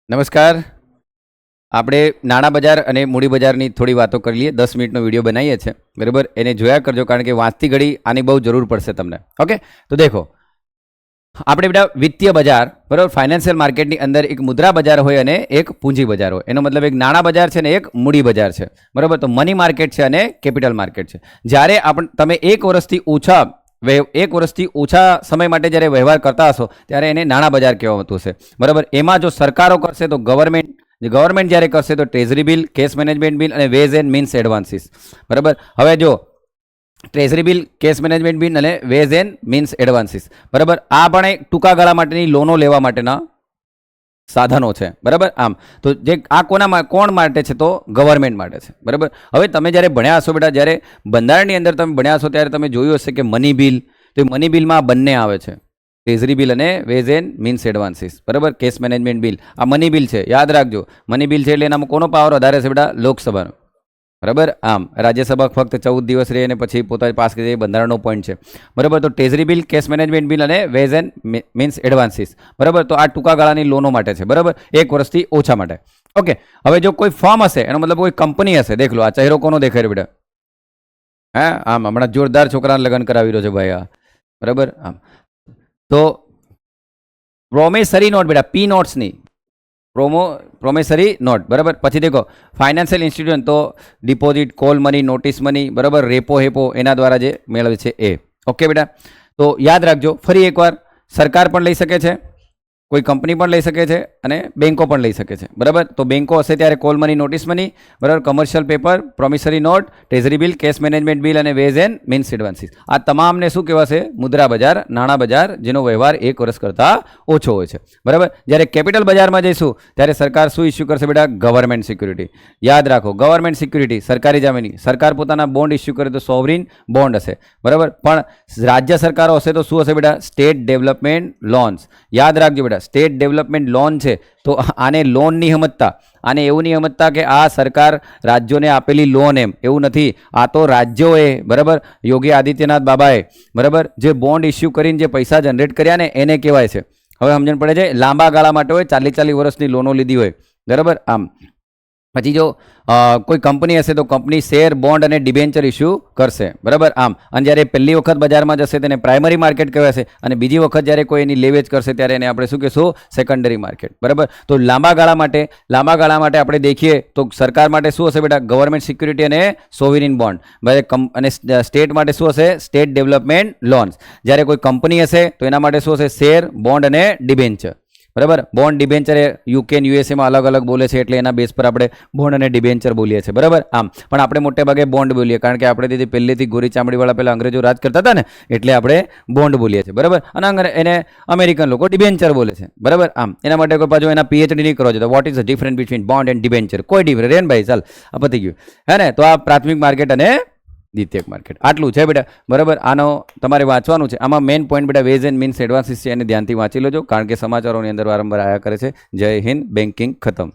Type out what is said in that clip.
નમસ્કાર. આપણે નાણાં બજાર અને મૂડી બજારની થોડી વાતો કરી લઈએ. 10 મિનિટનો વિડીયો બનાવીએ છીએ, બરાબર. એને જોયા કરજો, કારણ કે વાંચતી ઘડી આની બહુ જરૂર પડશે તમને. ઓકે, તો દેખો, આપણે બેટા વિત્તીય બજાર, બરાબર, ફાઇનાન્શિયલ માર્કેટની અંદર એક મુદ્રા બજાર હોય અને એક પૂંજી બજાર હોય. એનો મતલબ એક નાણાં બજાર છે અને એક મૂડી બજાર છે, બરાબર. તો મની માર્કેટ છે અને કેપિટલ માર્કેટ છે. જ્યારે તમે એક વર્ષથી ઓછા સમય માટે જ્યારે વ્યવહાર કરતા હશો ત્યારે એને નાણાં બજાર કહેવાતું હશે, બરાબર. એમાં જો સરકારો કરશે તો ગવર્મેન્ટ જ્યારે કરશે તો treasury bill, cash management bill અને વેઝ એન્ડ મીન્સ એડવાન્સીસ, બરાબર. હવે જો treasury bill, cash management bill અને વેઝ એન્ડ મીન્સ એડવાન્સીસ, બરાબર, આ પણ એક ટૂંકા ગાળા માટેની લોનો લેવા માટેના સાધનો છે, બરાબર. આમ તો જે આ કોણ માટે છે? તો ગવર્મેન્ટ માટે છે, બરાબર. હવે તમે જ્યારે ભણ્યા હશો બેટા, જ્યારે બંધારણની અંદર તમે ભણ્યા હશો ત્યારે તમે જોયું હશે કે મની બિલ, તો મની બિલમાં બંને આવે છે, ટ્રેઝરી બિલ અને વેઝ એન્ડ મીન્સ એડવાન્સીસ, બરાબર. કેશ મેનેજમેન્ટ બિલ, આ મની બિલ છે, યાદ રાખજો. મની બિલ છે એટલે એનામાં કોનો પાવર વધારે છે બેટા? લોકસભાનો, બરાબર. આમ રાજ્યસભા ફક્ત 14 દિવસ રહે અને પછી પોતાની પાસ કરી જાય, બંધારણનો પોઈન્ટ છે, બરાબર. તો treasury bill, cash management bill અને વેઝ એન્ડ મીન્સ એડવાન્સીસ, બરાબર. તો આ ટૂંકા ગાળાની લોનો માટે છે, બરાબર, એક વર્ષથી ઓછા માટે. ઓકે, હવે જો કોઈ ફર્મ હશે, એનો મતલબ કોઈ કંપની હશે, દેખ લો આ ચહેરો કોનો દેખાય છે બેટા? હા, આમ હમણાં જોરદાર છોકરાને લગ્ન કરાવી રહ્યો છે ભાઈ આ, બરાબર. આમ તો પ્રોમિસરી નોટ બેટા, પી નોટ્સની પ્રોમિસરી નોટ, બરાબર. પછી દેખો ફાઇનાન્શિયલ ઇન્સ્ટિટ્યુશન, તો deposit, call money, notice money, બરાબર, રેપો હેપો એના દ્વારા જે મેળવે છે એ. ઓકે બેટા, તો યાદ રાખજો ફરી એકવાર, સરકાર પણ લઈ શકે છે, કોઈ કંપની પણ લઈ શકે છે અને બેન્કો પણ લઈ શકે છે, બરાબર. તો બેન્કો હશે ત્યારે કોલ મની, નોટિસ મની, બરાબર, commercial paper, promissory note, treasury bill, cash management bill અને વેઝ એન્ડ મીન્સ એડવાન્સીસ. આ તમામને શું કહેવાશે? મુદ્રા બજાર, નાણાં બજાર, જેનો વ્યવહાર એક વર્ષ કરતાં ઓછો હોય છે, બરાબર. જ્યારે કેપિટલ બજારમાં જઈશું ત્યારે સરકાર શું ઇસ્યુ કરશે બેટા? Government security. યાદ રાખો, ગવર્મેન્ટ સિક્યુરિટી, સરકારી જામીની. સરકાર પોતાના બોન્ડ ઇસ્યુ કરે તો સોવરિન બોન્ડ હશે, બરાબર. પણ રાજ્ય સરકારો હશે તો શું હશે બેટા? State development loans. યાદ રાખજો બેટા, સ્ટેટ ડેવલપમેન્ટ લોન છે તો આને લોન નહીં સમજતા, આને એવું નહીં સમજતા કે આ સરકાર રાજ્યોને આપેલી લોન, એમ એવું નથી. આ તો રાજ્યોએ, બરાબર, યોગી આદિત્યનાથ બાબાએ, બરાબર, જે બોન્ડ ઇસ્યુ કરીને જે પૈસા જનરેટ કર્યા ને એને કહેવાય છે. હવે સમજણ પડે છે? લાંબા ગાળા માટે હોય, 40 વર્ષની લોનો લીધી હોય, બરાબર. આમ પછી જો કોઈ કંપની હશે તો કંપની શેર, બોન્ડ અને ડિબેન્ચર ઇસ્યુ કરશે, બરાબર. આમ અને જ્યારે પહેલી વખત બજારમાં જશે તેને પ્રાઇમરી માર્કેટ કહેવાશે અને બીજી વખત જ્યારે કોઈ એની લેવેચ કરશે ત્યારે એને આપણે શું કહેશું? સેકન્ડરી માર્કેટ, બરાબર. તો લાંબા ગાળા માટે આપણે દેખીએ તો સરકાર માટે શું હશે બેટા? ગવર્મેન્ટ સિક્યુરિટી અને સોવરિન બોન્ડ, અને સ્ટેટ માટે શું હશે? State development loans. જ્યારે કોઈ કંપની હશે તો એના માટે શું હશે? શેર, બોન્ડ અને ડિબેન્ચર, બરાબર. બોન્ડ ડિબેન્ચર યુકે અને યુએસએમાં અલગ અલગ બોલે છે એટલે એના બેઝ પર આપણે બોન્ડ અને ડિબેન્ચર બોલીએ છીએ, બરાબર. આમ પણ આપણે મોટે ભાગે બોન્ડ બોલીએ, કારણ કે આપણે પહેલેથી ગોરી ચામડીવાળા પહેલાં અંગ્રેજો રાજ કરતા હતા ને, એટલે આપણે બોન્ડ બોલીએ છીએ, બરાબર. અને એને અમેરિકન લોકો ડિબેન્ચર બોલે છે, બરાબર. આમ એના માટે કોઈ પાછું એના પીએચડી નહીં કરો છો તો what is the difference between bond and debenture? કોઈ ડિફરન્સ રેન ભાઈ, ચાલ આ પતી ગયું હે ને. તો આ પ્રાથમિક માર્કેટ અને દ્વિતીયક માર્કેટ આટલું છે બેટા, બરાબર. આનો તમારે વાંચવાનું છે. આમાં મેઇન પોઈન્ટ બેટા વેઝ એન્ડ મીન્સ એડવાન્સીસ છે, એને ધ્યાનથી વાંચી લેજો, કારણ કે સમાચારોની અંદર વારંવાર આયા કરે છે. જય હિન્દ. બેન્કિંગ ખતમ.